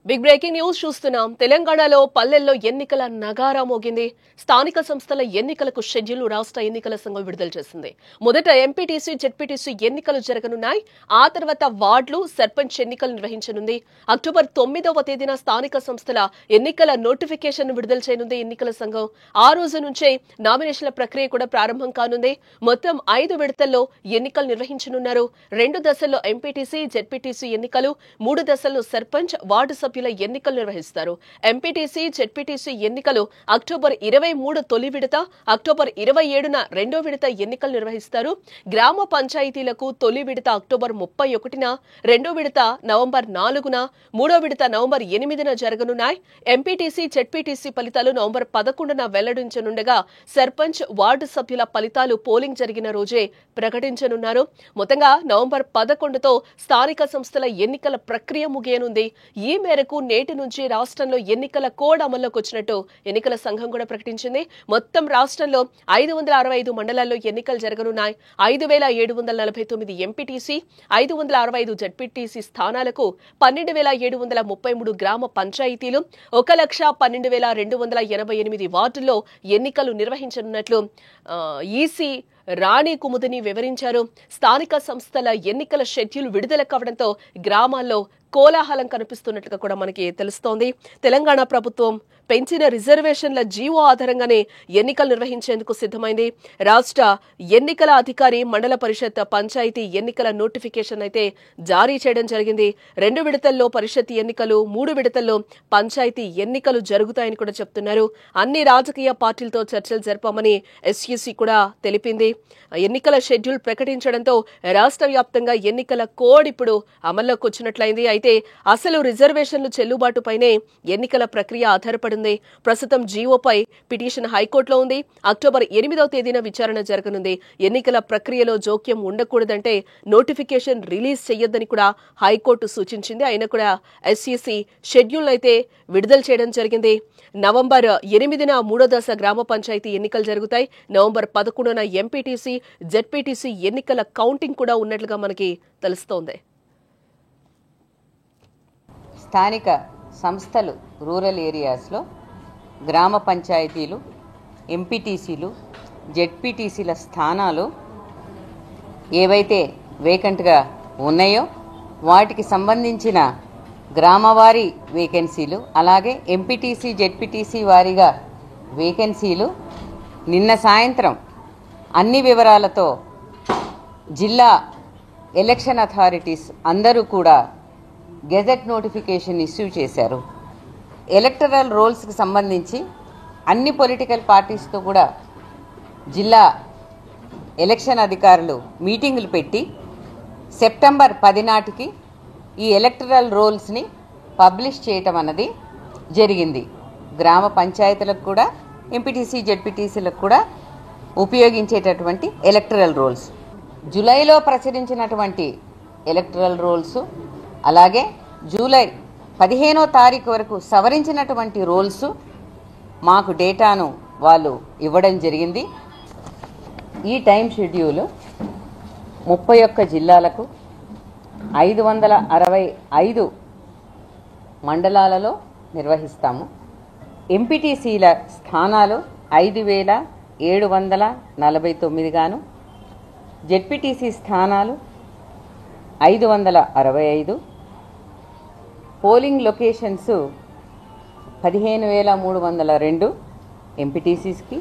Big breaking news చూస్తున్నాం. తెలంగాణలో పల్లెల్లో ఎన్నికల నగారా మోగింది. స్థానిక సంస్థల ఎన్నికలకు షెడ్యూల్ రాష్ట్ర ఎన్నికల సంఘం విడుదల చేసింది. మొదట ఎంపీటీసీ, జెడ్పీటీసీ ఎన్నికలు జరగనున్నాయి. ఆ తర్వాత వార్డులు, సర్పంచ్ ఎన్నికలు నిర్వహించనుంది. అక్టోబర్ 9వ తేదీన స్థానిక సంస్థల ఎన్నికల నోటిఫికేషన్ విడుదల చేయనుంది ఎన్నికల సంఘం. ఆ రోజు నుంచే నామినేషన్ల ప్రక్రియ కూడా ప్రారంభం కానుంది. మొత్తం 5 విడతల్లో ఎన్నికలు నిర్వహించనున్నారు. 2 దశల్లో ఎంపీటీసీ, జెడ్పీటీసీ ఎన్నికలు, 3 దశల్లో సర్పంచ్, వార్డు సభ్యుల ఎన్నికలు నిర్వహిస్తారు. ఎంపీటీసీ, జెడ్పీటీసీ ఎన్నికలు అక్టోబర్ 23 తొలి విడత, అక్టోబర్ 27న రెండో విడత ఎన్నికలు నిర్వహిస్తారు. గ్రామ పంచాయతీలకు తొలి విడత అక్టోబర్ 31న, రెండో విడత నవంబర్ 4న, మూడో విడత నవంబర్ 8న జరగనున్నాయి. ఎంపీటీసీ, జెడ్పీటీసీ ఫలితాలు నవంబర్ 11న వెల్లడించనుండగా సర్పంచ్, వార్డు సభ్యుల ఫలితాలు పోలింగ్ జరిగిన రోజే ప్రకటించనున్నారు. మొత్తంగా నవంబర్ 11తో స్థానిక సంస్థల ఎన్నికల ప్రక్రియ ముగియనుంది. ఈ మేరకు నేటి నుంచి రాష్ట్రంలో ఎన్నికల కోడ్ అమల్లోకి వచ్చినట్టు ఎన్నికల సంఘం కూడా ప్రకటించింది. మొత్తం రాష్ట్రంలో 565 మండలాల్లో ఎన్నికలు జరగనున్నాయి. 5749 ఎంపీటీసీ, 565 జెడ్పీటీసీ స్థానాలకు 12733 గ్రామ పంచాయతీలు, 1,12,288 వార్డుల్లో ఎన్నికలు నిర్వహించనున్నట్లు ఈసీ రాణి కుముదిని వివరించారు. స్థానిక సంస్థల ఎన్నికల షెడ్యూల్ విడుదల కావడంతో గ్రామాల్లో కోలాహలం కనిపిస్తున్నట్లుగా కూడా మనకి తెలుస్తోంది. తెలంగాణ ప్రభుత్వం పెంచిన రిజర్వేషన్ల జీవో ఆధారంగానే ఎన్నికలు నిర్వహించేందుకు సిద్ధమైంది. రాష్ట్ర ఎన్నికల అధికారి మండల పరిషత్, పంచాయతీ ఎన్నికల నోటిఫికేషన్ అయితే జారీ చేయడం జరిగింది. 2 విడతల్లో పరిషత్ ఎన్నికలు, 3 విడతల్లో పంచాయతీ ఎన్నికలు జరుగుతాయని కూడా చెప్తున్నారు. అన్ని రాజకీయ పార్టీలతో చర్చలు జరపమని ఎస్ఈసీ కూడా తెలిపింది. ఎన్నికల షెడ్యూల్ ప్రకటించడంతో రాష్ట్ర వ్యాప్తంగా ఎన్నికల కోడ్ ఇప్పుడు అమల్లోకి వచ్చినట్లయింది. అయితే అసలు రిజర్వేషన్లు చెల్లుబాటుపైనే ఎన్నికల ప్రక్రియ ఆధారపడింది. ప్రస్తుతం జీవోపై పిటిషన్ హైకోర్టులో ఉంది. అక్టోబర్ 8వ తేదీన విచారణ జరగనుంది. ఎన్నికల ప్రక్రియలో జోక్యం ఉండకూడదంటే నోటిఫికేషన్ రిలీజ్ చేయొద్దని కూడా హైకోర్టు సూచించింది. అయినా కూడా ఎస్ఈసీ షెడ్యూల్ అయితే విడుదల చేయడం జరిగింది. నవంబర్ 8న 3వ దశ గ్రామ పంచాయతీ ఎన్నికలు జరుగుతాయి. నవంబర్ 11న ఎంపీటీసీ, జెడ్పీటీసీ ఎన్నికల కౌంటింగ్ కూడా ఉన్నట్లుగా మనకి తెలుస్తోంది. స్థానిక సంస్థలు, రూరల్ ఏరియాస్లో గ్రామ పంచాయతీలు, ఎంపీటీసీలు, జెడ్పీటీసీల స్థానాలు ఏవైతే వేకెంట్గా ఉన్నాయో వాటికి సంబంధించిన గ్రామవారీ వేకెన్సీలు, అలాగే ఎంపీటీసీ, జెడ్పీటీసీ వారీగా వేకెన్సీలు నిన్న సాయంత్రం అన్ని వివరాలతో జిల్లా ఎలక్షన్ అథారిటీస్ అందరూ కూడా గెజెట్ నోటిఫికేషన్ ఇష్యూ చేశారు. ఎలక్టరల్ రోల్స్కి సంబంధించి అన్ని పొలిటికల్ పార్టీస్తో కూడా జిల్లా ఎలక్షన్ అధికారులు మీటింగులు పెట్టి సెప్టెంబర్ 10 నాటికి ఈ ఎలక్టరల్ రోల్స్ని పబ్లిష్ చేయటం అన్నది జరిగింది. గ్రామ పంచాయతీలకు కూడా, ఎంపీటీసీ, జెడ్పీటీసీలకు కూడా ఉపయోగించేటటువంటి ఎలక్టరల్ రోల్స్, జూలైలో ప్రచురించినటువంటి ఎలక్టరల్ రోల్స్, అలాగే జూలై 15వ తారీఖు వరకు సవరించినటువంటి రోల్స్ మాకు డేటాను వాళ్ళు ఇవ్వడం జరిగింది. ఈ టైం షెడ్యూల్ 31 జిల్లాలకు 565 మండలాలలో నిర్వహిస్తాము. ఎంపీటీసీల స్థానాలు 5749 గాను, జెడ్పీటీసీ స్థానాలు 565, పోలింగ్ లొకేషన్స్ 15,302 ఎంపీటీసీస్కి,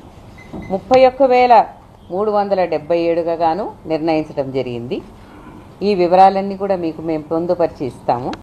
31,377గా గాను నిర్ణయించడం జరిగింది. ఈ వివరాలన్నీ కూడా మీకు మేము పొందుపరిచి ఇస్తాము.